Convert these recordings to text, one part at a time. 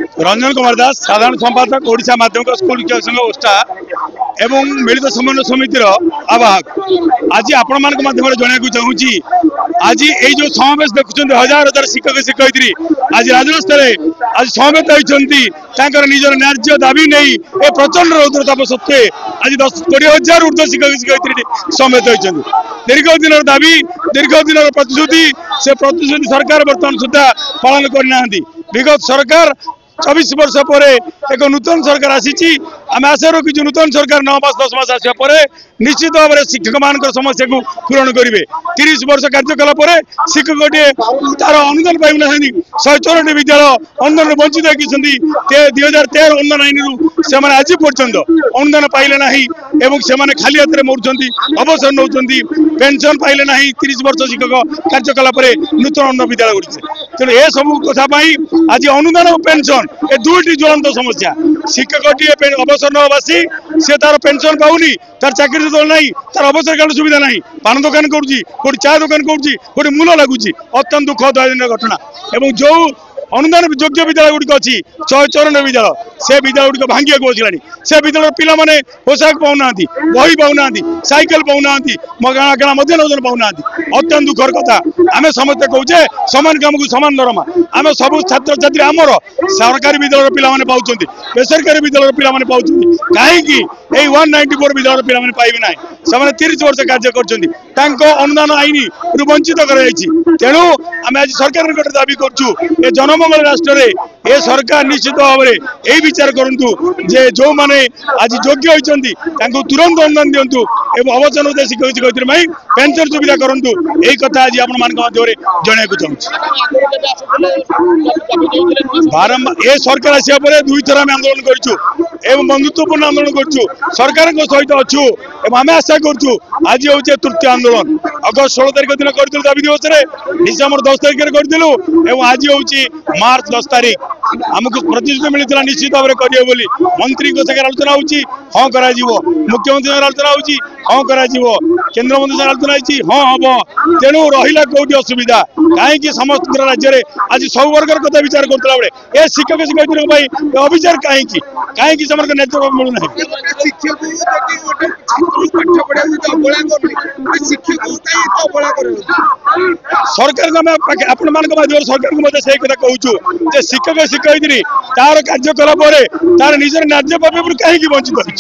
रंजन कुमार दास साधारण संपादक ओडिशा माध्यमिक स्कूल शिक्षक संघ ओष्टा एवं मिलित समन्वय समितिर आवाहक। आज आपण मान माध्यम जनाक चाहूँगी आज ये जो समावेश देखुं हजार हजार शिक्षक शिक्षयित्री आज राजरास्तार आज समवेत होती निजर न्याय दाबी नहीं ए प्रचंड रौद्रताप सत्वे आज 10-20,000 ऊर्ध्व शिक्षक शिक्षयित्री समवेत होती। दीर्घ दिन दाबी दीर्घ दिन प्रतिश्रुति से प्रतिश्रुति सरकार बर्तमान सुधा पालन करना। विगत सरकार 24 वर्ष पर एक नूतन सरकार आसी आम आशा रखी नूतन सरकार 9 मास 10 मास आसा पर निश्चित भाव में शिक्षक मान समस्या को पूरण करेंगे। 30 वर्ष कार्यकाल पर शिक्षक तार अनुदान पाइना 154 विद्यालय अनुदान वंचित होती 2013 अनुदान आईन से आज पर्यंत अनुदान पाइले ना से खाली हाथ में मरुंच अवसर नौ पेंशन पाइले ना 30 वर्ष शिक्षक कार्यकाल पर नूतन अनुदान विद्यालय गुड़ी तेणु ए सब कथाई आज अनुदान और पेंशन ए दुईटी ज्वलंत समस्या। शिक्षक अवसर नवासी सी तार पेंशन पाऊनी तार चाकरी दल ना तार अवसर काल सुविधा ना पान दुकान करोटी चा दुकान करोटी मूल लगुच अत्यंत दुखद घटना। एवं जो अनुदान योग्य विद्यालय गुड़िक अच्छी 154 विद्यालय से विद्यालय गुड़िक भांगिया बसला से विद्यालय पिला माने पोशाक पाऊना बही पाऊना साइकेल पाऊना मगणा मध्याह्न पाऊना अत्यंत दुखर कथा। आम समस्ते कहे समान काम को समान दरमा आम सब छात्र छात्री आमर सरकारी विद्यालय पिला माने पाउछंती बेसरकारी विद्यालय पिला माने पाउछंती कहीं 194 विद्यालय पिला माने पाइबे ना से 30 वर्ष कार्य कर अनुदान आईन वंचित कर तेणु आम आज सरकार निकट दाबी करूँ ए जनमंगल राष्ट्र में ए सरकार निश्चित भाव में यही विचार करूँ जे जो माने आज योग्य होती तुरंत अनुदान दिंतु एवं अवसर होता शिक्षक शिक्षयित्री पेंशन सुविधा करूँ यही कथा आज आपण जनवाक चाहूँ। बारंबार ए सरकार आसा पर 2 थर आम आंदोलन करूँ एवं बंधुत्वपूर्ण आंदोलन करूँ सरकार सहित अच्छू एवं आम आशा करूँ आज हूँ तृतीय आंदोलन अगस्त 16 तारिख दिन करूँ दाबी दिवस में डिसेम्बर 10 तारिख करूँ एवं आज हूँ मार्च 10 तारिख आमको प्रतिश्रुति मिलता निश्चित भाव में करेंगे बोली मंत्री आलोचना होगी हाँ कर मुख्यमंत्री आलोचना होगी हाँ कर केन्द्र मंत्री आलोचना होगी हाँ हम तेणु रहा कौटी असुविधा कहीं समस्त राज्य में आज सब वर्गर कथा विचार करता बेले ए शिक्षक शिक्षयित्री अविचार कहीं से नेतृत्व मिलूना सरकार आपण माध्यम सरकार को से कथा कहूँ शिक्षक शिक्षयित्री तार कार्यकाल पर तार निजर न्याय प्राप्य कहीं वंचित होती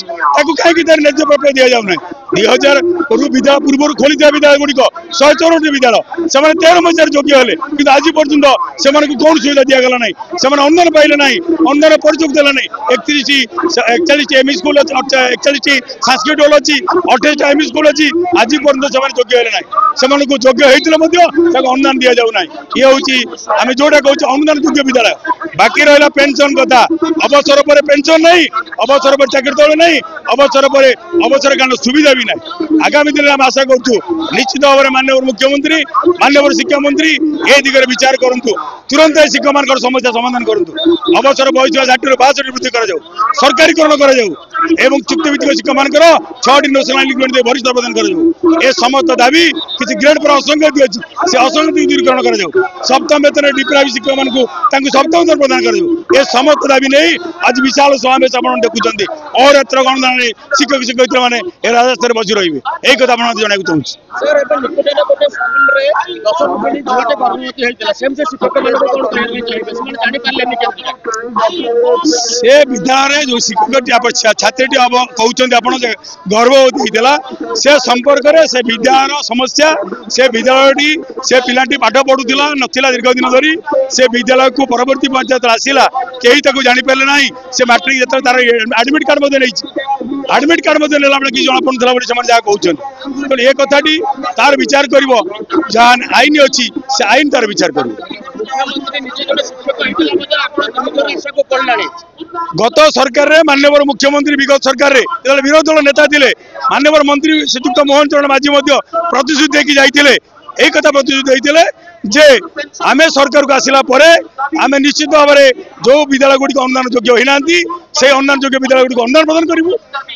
कहीं तार न्याय प्राप्य दि जाऊना 2000 विद्यालय पूर्व खोली विद्यालय गुड़िक 154 विद्यालय से 13 मसीह योग्य हेले कि आज पर्यंत से कौन सुविधा दिगला ना से अनुदान पाइले ना अनुदान परिचय देला ना 41 एमई स्कूल 41 संस्कृत हॉल अच्छी 28 एमई स्कूल अच्छी आज पर्यंत से योग्य हेले ना से योग्य होते अनुदान दि जाऊना ये हूँ आम जोटा कहूँ अनुदान योग्य विद्यालय बाकी रहा पेंशन कथा अवसर पर पेंशन नहीं अवसर पर चाकरी दल नहीं अवसर पर अवसर कारण सुविधा भी ना। आगामी दिन में आशा करूँ निश्चित भाव में माननीय मुख्यमंत्री माननीय शिक्षा मंत्री ए दिगरे विचार करूँ तुरंत शिक्षक मान समस्या समाधान करूँ अवसर बयस 60 वृद्धि कर सरकारीकरण कर चुक्तिभित्तिक शिक्षक मान 6टी नेशनल एग्रीमेंट वरिष्ठ प्रदान कर समस्त दाबी किसी ग्रेड पर असंगति अच्छी से असंगति दूरीकरण कर सप्तम वेतन डिप्राइव शिक्षक मान सप्तम वेतन प्रदान कर समस्त दाबी नहीं आज विशाल समावेश आप देखुं और एथर गणदान शिक्षक शिक्षयित्री मैंने राजस्थ बसी रही यही कथा आप जनाक से विद्यालय जो शिक्षक छात्री कहते आप गर्भवती होता से संपर्क में से विद्यालय समस्या से विद्यालय से पिलाटी पाठ पढ़ुला नाला दीर्घ दिन धरी से विद्यालय को परवर्ती पंचायत आसला कहीं जापारे ना से मैट्रिक जो तार एडमिट कार्ड नहीं एडमिट कार्ड नेला बेले कि जना पड़ा जहाँ कहते तेणु ये कथाटी तार विचार कर जहाँ आईन अच्छी से आईन तार विचार कर गत सरकार रे माननीय मुख्यमंत्री विगत सरकार रे विरोधी दल नेता थे माननीय मंत्री श्रीयुक्त मोहन चरण माझी प्रतिश्रुति देकी जाइए एक कथा प्रतिश्रुति देते जे आमे सरकार को आसला आमे निश्चित भाव में जो विद्यालय गुड़िक अनुदान योग्य होना से अनुदान योग्य विद्यालय गुड़ी अनुदान प्रदान करूँ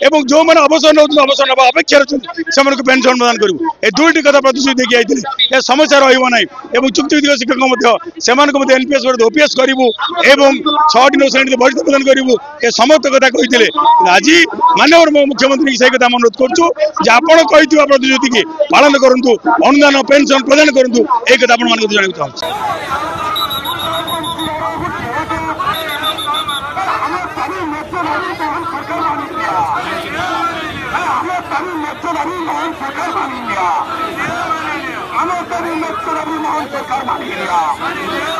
और जो मैंने अवसर नौ अवसर ना अपेक्षा से पेंशन प्रदान करूँ ए दुईटी कथा प्रतिश्रुति देखिए आइए ए समस्या रहा चुक्तिभित्तिक शिक्षक एनपीएस ओपीएस करूँ और 6टी नौ श्रेणी बहिष्ठ प्रदान करूँ ए समस्त कथा कही आज माननीय मुख्यमंत्री से कथा अनुरोध करुँ प्रतिश्रुति की पालन करूँ अनुदान पेंशन प्रदान करूँ एक कथा आप जानना चाहूँ। सरकार